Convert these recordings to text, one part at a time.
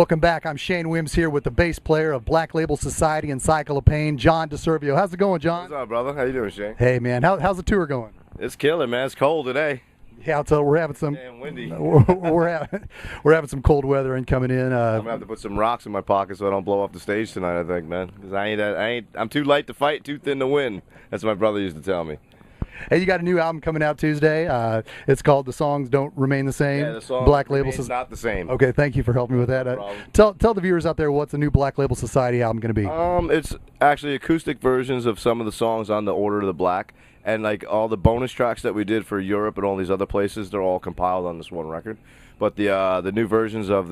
Welcome back. I'm Shane Wims here with the bass player of Black Label Society and Cycle of Pain, John DeServio. How's it going, John? What's up, brother? How you doing, Shane? Hey, man. How's the tour going? It's killing, man. It's cold today. Yeah, I'll tell you, we're having some. Damn windy. we're having some cold weather and coming in. I'm gonna have to put some rocks in my pocket so I don't blow off the stage tonight. I think, man, because I'm too light to fight, too thin to win. That's what my brother used to tell me. Hey, you got a new album coming out Tuesday. It's called "The Songs Don't Remain the Same." Yeah, the song Black Label is not the same. Okay, thank you for helping me with that. No problem. Tell the viewers out there what's the new Black Label Society album going to be. It's actually acoustic versions of some of the songs on the Order of the Black, and like all the bonus tracks that we did for Europe and all these other places, they're all compiled on this one record. But the new versions of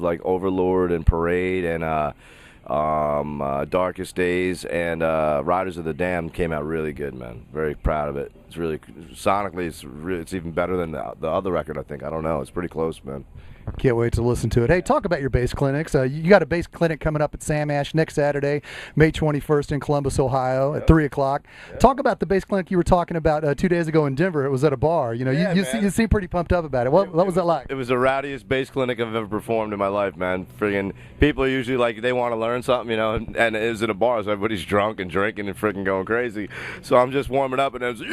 like Overlord and Parade and Darkest Days and Riders of the Damned came out really good, man. Very proud of it. It's really sonically, it's even better than the other record. I think. I don't know. It's pretty close, man. Can't wait to listen to it. Hey, talk about your bass clinics. You got a bass clinic coming up at Sam Ash next Saturday, May 21st in Columbus, Ohio, at 3 o'clock. Yep. Talk about the bass clinic you were talking about 2 days ago in Denver. It was at a bar. You know, you seem pretty pumped up about it. What was that like? It was the rowdiest bass clinic I've ever performed in my life, man. Friggin' people are usually like they want to learn something, you know, and it was at a bar, so everybody's drunk and drinking and friggin' going crazy. So I'm just warming up, and it was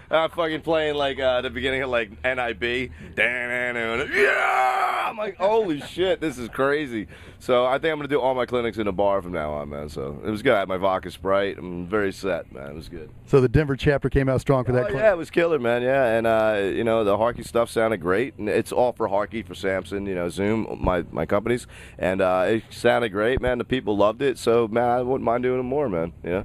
I'm fucking playing like the beginning of like NIB. Yeah! I'm like, holy shit, this is crazy. So I think I'm gonna do all my clinics in a bar from now on, man. So it was good. I had my vodka Sprite. I'm very set, man. It was good. So the Denver chapter came out strong for that clinic. Yeah, it was killer, man. Yeah, and you know, the Harkey stuff sounded great, and it's all for Harkey, for Samson, you know, Zoom, my companies, and it sounded great, man. The people loved it, so man, I wouldn't mind doing it more, man. Yeah.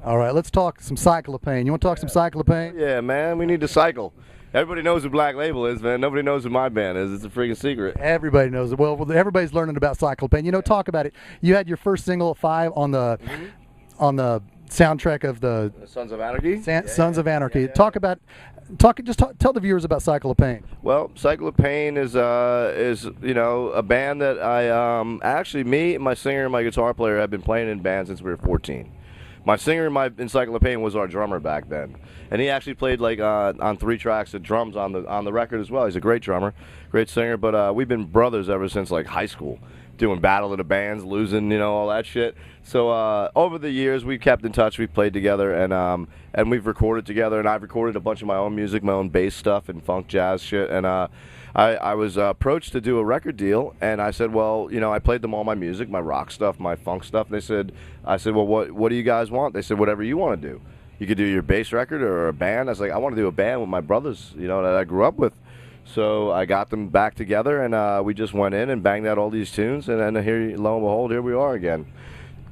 All right, let's talk some Cycle of Pain. You want to talk some Cycle of Pain? Yeah, man, we need to cycle. Everybody knows what Black Label is, man. Nobody knows what my band is. It's a freaking secret. Everybody knows it. Well, everybody's learning about Cycle of Pain. You know, talk about it. You had your first single at 5 on the soundtrack of the Sons of Anarchy. Sons of Anarchy. Tell the viewers about Cycle of Pain. Well, Cycle of Pain is you know, a band that I actually, me and my singer and my guitar player have been playing in bands since we were 14. My singer in Cycle of Pain was our drummer back then, and he actually played like on 3 tracks of drums on the record as well. He's a great drummer, great singer. But we've been brothers ever since like high school, doing battle of the bands, losing, you know, all that shit. So over the years we've kept in touch. We've played together and we've recorded together. And I've recorded a bunch of my own music, my own bass stuff and funk jazz shit. And I was approached to do a record deal, and I said, well, you know, I played them all my music, my rock stuff, my funk stuff. And I said, well, what do you guys want? They said, whatever you want to do. You could do your bass record or a band. I was like, I want to do a band with my brothers, you know, that I grew up with. So I got them back together, and we just went in and banged out all these tunes, and then here, lo and behold, here we are again.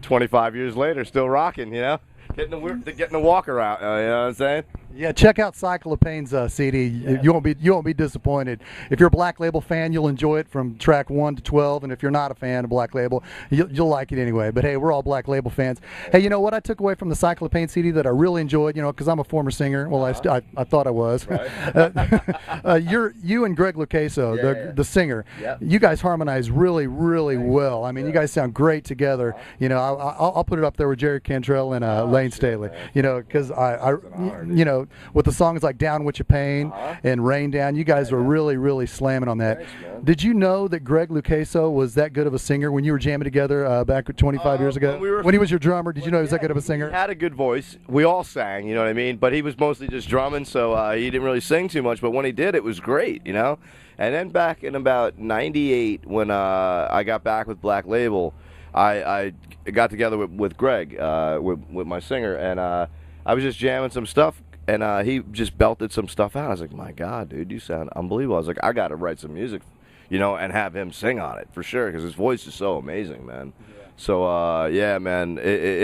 25 years later, still rocking, you know, getting the walker out. You know what I'm saying? Yeah, check out Cycle of Pain's CD. Yeah. You won't be disappointed. If you're a Black Label fan, you'll enjoy it from track 1 to 12, and if you're not a fan of Black Label, you'll like it anyway. But hey, we're all Black Label fans. Hey, you know what I took away from the Cycle of Pain CD that I really enjoyed? You know, because I'm a former singer. Well, I thought I was. Right. You and Greg Lucaso, the singer. Yep. You guys harmonize really, really well. I mean, you guys sound great together. You know, I'll put it up there with Jerry Cantrell and Lane Staley. You know, because you know, with the songs like Down With Your Pain and Rain Down, you guys were really, really slamming on that. Thanks, did you know that Greg Lucaso was that good of a singer when you were jamming together back 25 years ago? When he was your drummer, did you know he was that good of a singer? He had a good voice. We all sang, you know what I mean? But he was mostly just drumming, so he didn't really sing too much. But when he did, it was great, you know? And then back in about 98, when I got back with Black Label, I got together with Greg, with my singer, and I was just jamming some stuff. And he just belted some stuff out. I was like, my God, dude, you sound unbelievable. I was like, I got to write some music, you know, and have him sing on it for sure, because his voice is so amazing, man. Yeah. So, yeah, man,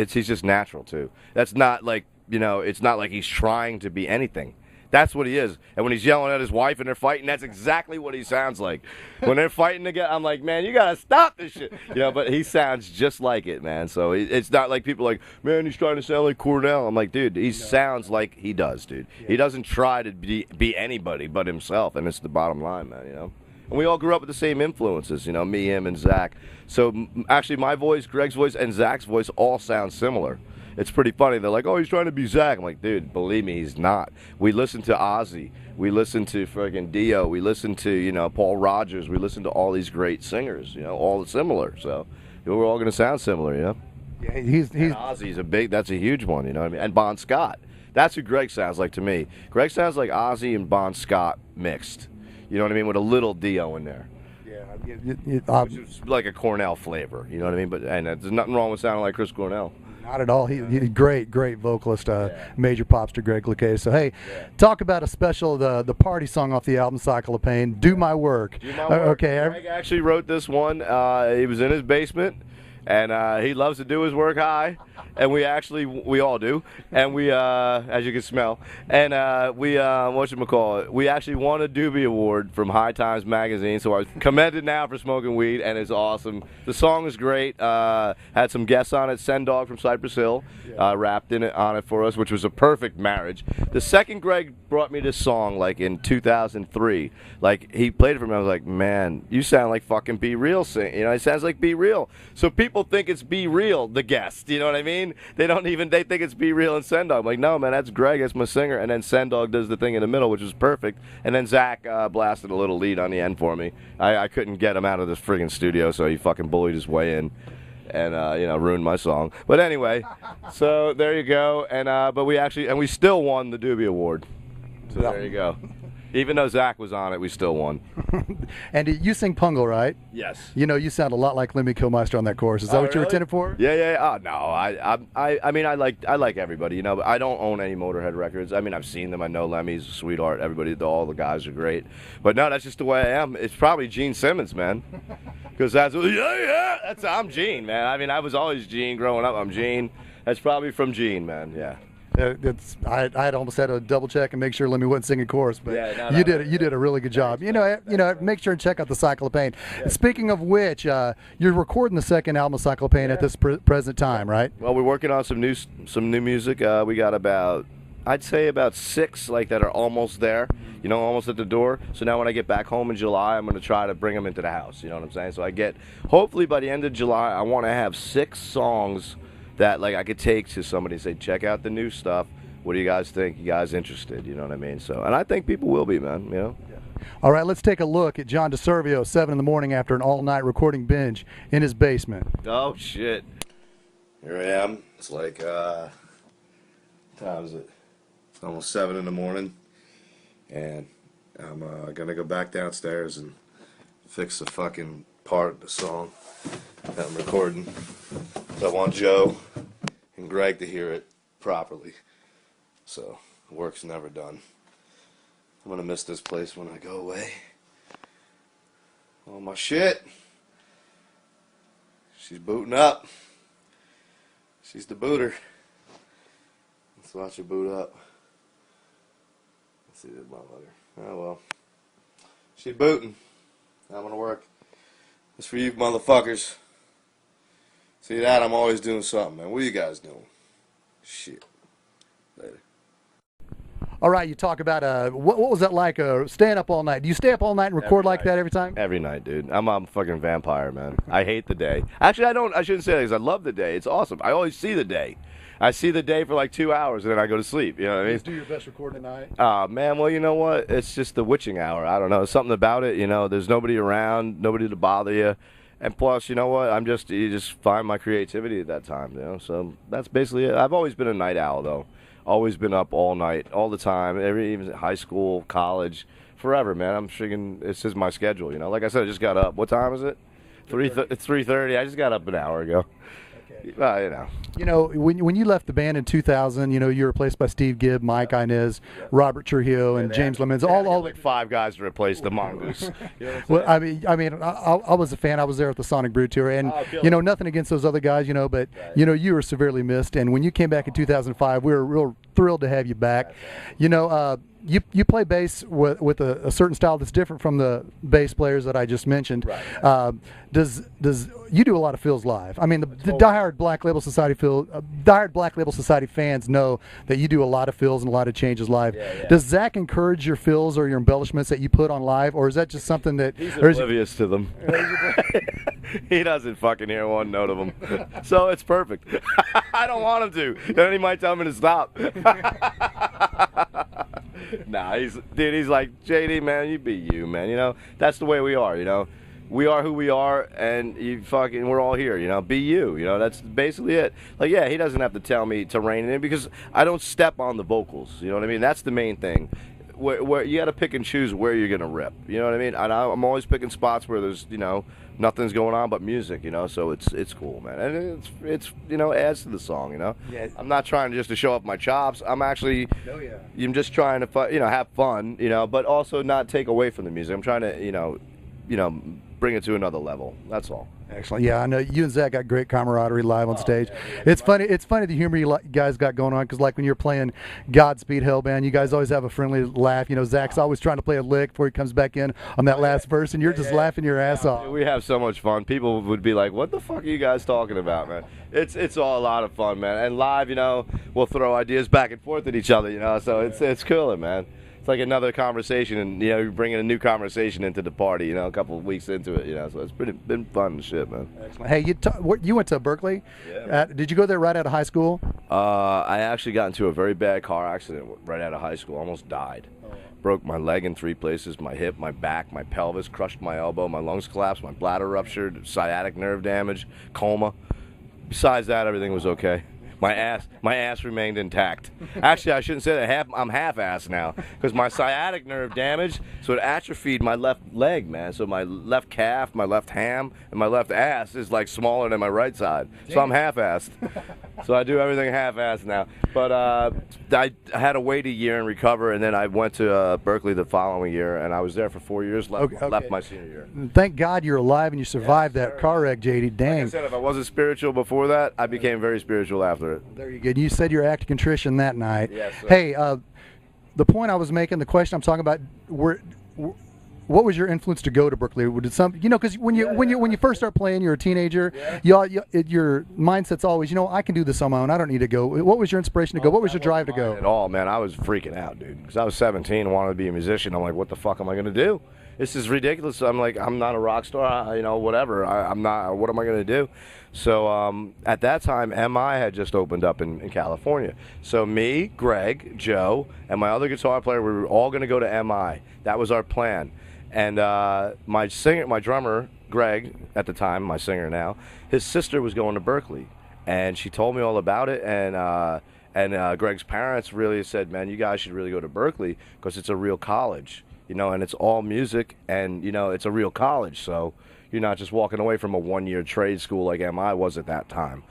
he's just natural, too. That's not like, you know, it's not like he's trying to be anything. That's what he is. And when he's yelling at his wife and they're fighting, that's exactly what he sounds like. When they're fighting together, I'm like, man, you got to stop this shit. You know, but he sounds just like it, man. So it's not like people are like, man, he's trying to sound like Cornell. I'm like, dude, he sounds like he does, dude. Yeah. He doesn't try to be anybody but himself, and it's the bottom line, man, you know. And we all grew up with the same influences, you know, me, him, and Zach. So actually my voice, Greg's voice, and Zach's voice all sound similar. it's pretty funny. They're like, oh, he's trying to be Zach. I'm like, dude, believe me, he's not. We listen to Ozzy. We listen to friggin' Dio. We listen to, you know, Paul Rogers. We listen to all these great singers, you know, all similar. So we're all going to sound similar, you know? Yeah, he's and Ozzy's that's a huge one, you know what I mean? And Bon Scott. That's who Greg sounds like to me. Greg sounds like Ozzy and Bon Scott mixed. You know what I mean? With a little Dio in there. Yeah, which is like a Cornell flavor. You know what I mean? But and there's nothing wrong with sounding like Chris Cornell. not at all. He's great vocalist. Major props to Greg Lakay. So hey, talk about a special the party song off the album Cycle of Pain. Do My Work. Do My Work. Okay. Greg actually wrote this one. He was in his basement. And he loves to do his work high, and we all do, and we, as you can smell, and we actually won a Doobie Award from High Times Magazine, so I was commended now for smoking weed, and it's awesome. The song is great. Had some guests on it. Sendog from Cypress Hill rapped on it for us, which was a perfect marriage. The second Greg brought me this song, like in 2003, like he played it for me, I was like, man, you sound like fucking Be Real sing. You know, it sounds like Be Real. So people think it's Be Real, the guest. You know what I mean? They think it's Be Real and Sendog. I'm like, no, man, that's Greg. That's my singer. And then Sendog does the thing in the middle, which is perfect. And then Zach blasted a little lead on the end for me. I couldn't get him out of this friggin' studio, so he fucking bullied his way in. And ruined my song. But anyway, so there you go. And but we still won the Doobie Award. So there you go. Even though Zach was on it, we still won. And you sing Pungle, right? Yes. You know, you sound a lot like Lemmy Kilmister on that chorus. Is that what you were intended for? Yeah. Oh no, I mean I like everybody, you know, but I don't own any Motorhead records. I mean I've seen them. I know Lemmy's a sweetheart. Everybody, all the guys are great. But no, that's just the way I am. It's probably Gene Simmons, man. Because I'm Gene, man. I mean I was always Gene growing up. I'm Gene. That's probably from Gene, man. Yeah. I had almost had to double check and make sure Lemmy wasn't singing chorus, but you did a really good job. You know, make sure and check out the Cycle of Pain. Yeah. Speaking of which, you're recording the second album, Cycle of Pain, at this present time, right? Well, we're working on some new music. We got I'd say about 6 like that are almost there, you know, almost at the door. So now when I get back home in July, I'm going to try to bring them into the house. You know what I'm saying? So hopefully by the end of July, I want to have 6 songs that like I could take to somebody and say, check out the new stuff. What do you guys think? You guys interested? You know what I mean? So, and I think people will be, man. You know. Yeah. All right, let's take a look at John DeServio, 7 in the morning after an all-night recording binge in his basement. Oh shit! Here I am. It's like what time is it? It's almost 7 in the morning, and I'm gonna go back downstairs and fix the fucking part of the song that I'm recording. So I want Joe and Greg to hear it properly. So the work's never done. I'm gonna miss this place when I go away. Oh my shit. She's booting up. She's the booter. Let's watch her boot up. Let's see this motherfucker. Oh well. She's booting. I'm gonna work. It's for you motherfuckers. See that? I'm always doing something, man. What are you guys doing? Shit. Later. All right, you talk about what was that like? Staying up all night? Do you stay up all night and record like that every time? Every night, dude. I'm a fucking vampire, man. I hate the day. Actually, I shouldn't say that because I love the day. It's awesome. I always see the day. I see the day for like 2 hours and then I go to sleep. You know what I mean? Just do your best recording at night. Oh man, well you know what? It's just the witching hour. I don't know. There's something about it. You know, there's nobody around, nobody to bother you. And plus, you know what? You just find my creativity at that time, you know. So that's basically it. I've always been a night owl, though. Always been up all night, all the time. Even high school, college, forever, man. I'm freaking. It's just my schedule, you know. Like I said, I just got up. What time is it? 3:30. It's 3:30. I just got up an hour ago. Okay. You know. You know, when you left the band in 2000, you know, you were replaced by Steve Gibb, Mike Inez, Robert Trujillo, and James Lemons. All like 5 guys to replace the mongoose. You know well, I was a fan. I was there at the Sonic Brew tour, and you know, nothing against those other guys, you know, but you know, you were severely missed. And when you came back in 2005, we were real thrilled to have you back. You know, you play bass with a certain style that's different from the bass players that I just mentioned. Right. Does you do a lot of fills live? I mean, the diehard Black Label Society diehard Black Label Society fans know that you do a lot of fills and a lot of changes live. Yeah. Does Zach encourage your fills or your embellishments that you put on live, or is that just something that he's oblivious to them? He doesn't fucking hear one note of them, so it's perfect. I don't want him to. Then he might tell me to stop. Nah, he's like, JD, man, you be you, man. You know, that's the way we are. You know, we are who we are, and we're all here. You know, be you. You know, that's basically it. Like, yeah, he doesn't have to tell me to rein it in because I don't step on the vocals. You know what I mean? That's the main thing. Where you got to pick and choose where you're gonna rip. You know what I mean? And I'm always picking spots where there's nothing's going on but music. You know, so it's cool, man, and it's adds to the song. You know, Yeah. I'm not trying just to show up my chops. I'm actually, I'm just trying to have fun. You know, but also not take away from the music. I'm trying to bring it to another level. That's all. Excellent. Yeah, I know you and Zach got great camaraderie live on stage. It's funny. It's funny the humor you guys got going on because, like, when you're playing Godspeed Hellband, you guys always have a friendly laugh. You know, Zach's always trying to play a lick before he comes back in on that last verse, and you're just laughing your ass off. We have so much fun. People would be like, "What the fuck are you guys talking about, man?" It's all a lot of fun, man. And live, we'll throw ideas back and forth at each other. So it's cooler, man. It's like another conversation, and you're bringing a new conversation into the party. A couple of weeks into it, so it's been fun and shit, man. Excellent. Hey, you went to Berkeley? Yeah. Did you go there right out of high school? I actually got into a very bad car accident right out of high school. Almost died. Broke my leg in 3 places: my hip, my back, my pelvis, crushed my elbow, my lungs collapsed, my bladder ruptured, sciatic nerve damage, coma. Besides that, everything was okay. My ass remained intact. Actually, I shouldn't say that. I'm half-assed now because my sciatic nerve damaged, so it atrophied my left leg, man. So my left calf, my left ham, and my left ass is like smaller than my right side. So I'm half-assed. So I do everything half-assed now. But I had to wait a year and recover, and then I went to Berkeley the following year, and I was there for 4 years. Left my senior year. Thank God you're alive and you survived that car wreck, JD. Dang. Like I said, if I wasn't spiritual before that, I became very spiritual after it. There you go. You said your act of contrition that night. Yes, sir. Hey, the point I was making, the question I'm talking about, what was your influence to go to Berkeley? Did because when you first start playing, you're a teenager. Yeah. Your mindset's always, I can do this on my own. I don't need to go. What was your inspiration to go? What was your drive to go? At all, man. I was freaking out, dude. Because I was 17 and wanted to be a musician. I'm like, what the fuck am I gonna do? This is ridiculous. I'm like, I'm not a rock star. Whatever. I'm not. What am I gonna do? So at that time, MI had just opened up in California. So me, Greg, Joe, and my other guitar player, we were all gonna go to MI. That was our plan. And my drummer, Greg, at the time, my singer now, his sister was going to Berkeley, and she told me all about it. And Greg's parents really said, "Man, you guys should really go to Berkeley because it's a real college, and it's all music, and it's a real college. So you're not just walking away from a one-year trade school like MI was at that time,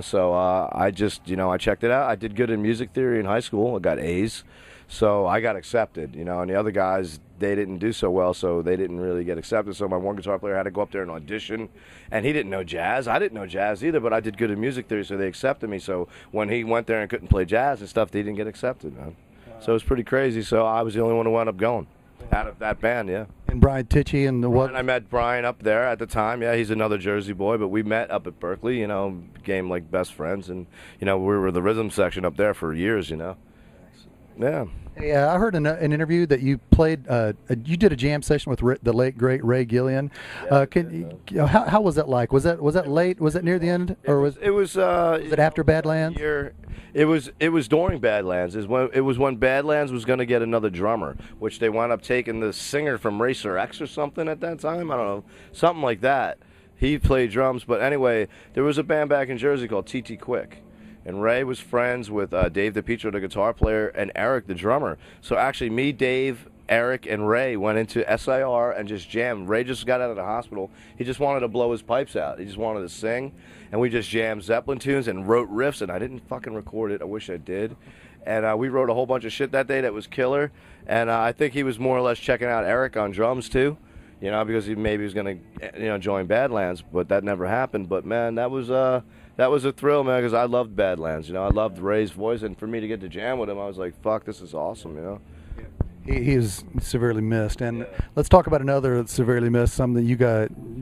So I just, I checked it out. I did good in music theory in high school. I got A's. So I got accepted, and the other guys, they didn't do so well, so they didn't really get accepted. So my one guitar player had to go up there and audition, and he didn't know jazz. I didn't know jazz either, but I did good in music theory, so they accepted me. So when he went there and couldn't play jazz and stuff, they didn't get accepted, man. Wow. So it was pretty crazy. So I was the only one who wound up going out of that band, yeah. And Brian Tichy and And I met Brian up there at the time. Yeah, he's another Jersey boy, but we met up at Berkeley, became like best friends, and we were the rhythm section up there for years, Yeah. Hey, I heard in an interview that you played. You did a jam session with the late great Ray Gillian. Yeah, how was that like? Was that late? Was it near the end, or was it after Badlands? It was during Badlands. It was when Badlands was going to get another drummer, which they wound up taking the singer from Racer X or something at that time. I don't know, something like that. He played drums, but anyway, there was a band back in Jersey called TT Quick. And Ray was friends with Dave DePietro, the guitar player, and Eric, the drummer. So actually, me, Dave, Eric, and Ray went into SIR and just jammed. Ray just got out of the hospital. He just wanted to blow his pipes out. He just wanted to sing. And we just jammed Zeppelin tunes and wrote riffs. And I didn't fucking record it. I wish I did. And we wrote a whole bunch of shit that day that was killer. And I think he was more or less checking out Eric on drums, too. Because he maybe was going to, join Badlands. But that never happened. But, man, that was a thrill, man, because I loved Badlands. I loved Ray's voice, and for me to get to jam with him, I was like, fuck, this is awesome, He is severely missed, and let's talk about another severely missed. Something that you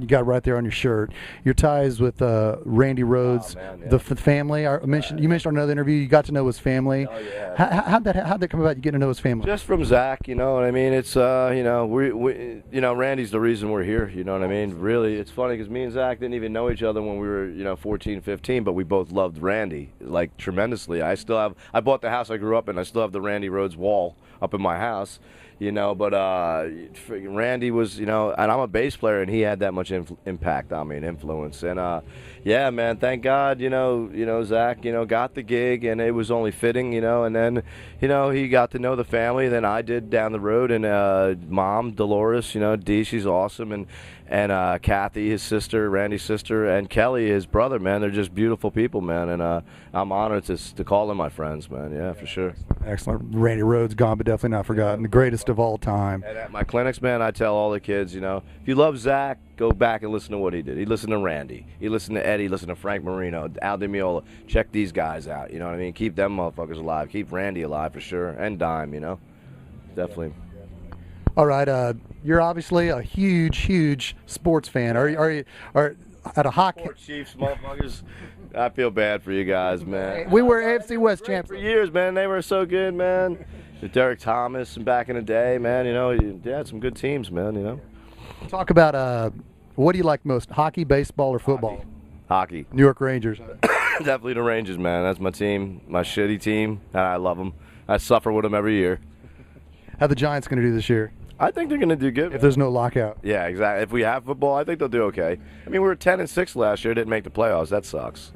got right there on your shirt. Your ties with Randy Rhoads, the family. You mentioned on another interview. You got to know his family. Oh yeah. How'd that come about? You getting to know his family? Just from Zach, you know what I mean. It's we Randy's the reason we're here. You know what I mean. Really, it's funny because me and Zach didn't even know each other when we were 14, 15, but we both loved Randy like tremendously. I bought the house I grew up in. I still have the Randy Rhoads wall up in my house, but Randy was, and I'm a bass player, and he had that much impact on me and influence, and yeah, man, thank God, Zach, got the gig, and it was only fitting, and then, he got to know the family, then I did down the road, and Mom, Dolores, Dee, she's awesome, and Kathy, his sister, Randy's sister, and Kelly, his brother, man, they're just beautiful people, man, and I'm honored to call them my friends, man, yeah, for sure. Excellent. Randy Rhoads, gone but definitely not forgotten, the greatest of all time. And at my clinics, man, I tell all the kids, if you love Zach, go back and listen to what he did. He listened to Randy. He listened to Eddie. Listened to Frank Marino, Al DiMeola. Check these guys out. You know what I mean? Keep them motherfuckers alive. Keep Randy alive for sure. And Dime, definitely. All right. You're obviously a huge sports fan. Are you at a hockey? Poor Chiefs, motherfuckers. I feel bad for you guys, man. We were AFC West champs for years, man. They were so good, man. Derek Thomas and back in the day, man. You had some good teams, man. Talk about what do you like most, hockey, baseball, or football? Hockey. New York Rangers. Definitely the Rangers, man. That's my team, my shitty team, and I love them. I suffer with them every year. How the Giants going to do this year? I think they're going to do good. If there's no lockout. Yeah, exactly. If we have football, I think they'll do okay. I mean, we were 10-6 last year, didn't make the playoffs. That sucks.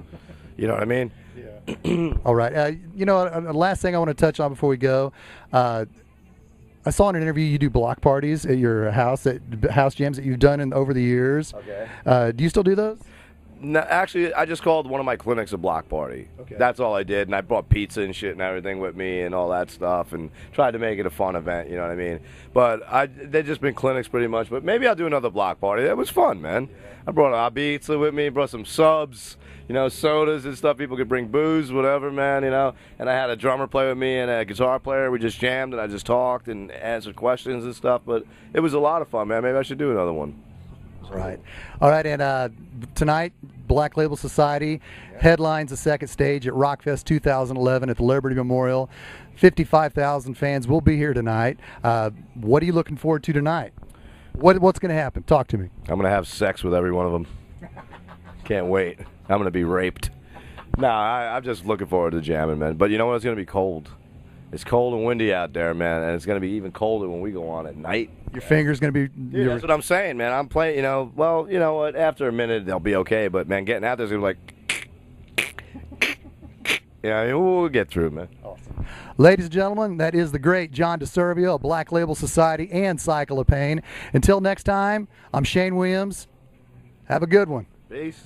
You know what I mean? Yeah. All right. Last thing I want to touch on before we go. I saw in an interview you do block parties at your house, house jams that you've done over the years. Okay. Do you still do those? No, actually, I just called one of my clinics a block party. Okay. That's all I did, and I brought pizza and shit and everything with me and all that stuff, and tried to make it a fun event. You know what I mean? But they've just been clinics pretty much. But maybe I'll do another block party. That was fun, man. I brought a pizza with me, brought some subs, sodas and stuff. People could bring booze, whatever, man. And I had a drummer play with me and a guitar player. We just jammed and I just talked and answered questions and stuff. But it was a lot of fun, man. Maybe I should do another one. Right. All right, and tonight, Black Label Society headlines the second stage at Rockfest 2011 at the Liberty Memorial. 55,000 fans will be here tonight. What are you looking forward to tonight? What's going to happen? Talk to me. I'm going to have sex with every one of them. Can't wait. I'm going to be raped. I'm just looking forward to jamming, man. But you know what? It's going to be cold. It's cold and windy out there, man, and it's going to be even colder when we go on at night. Your finger's going to be... Dude, that's what I'm saying, man. I'm playing, well, you know what? After a minute, they'll be okay, but, man, getting out there is going to be like... we'll get through, man. Awesome. Ladies and gentlemen, that is the great John DeServio of Black Label Society and Cycle of Pain. Until next time, I'm Shane Williams. Have a good one. Peace.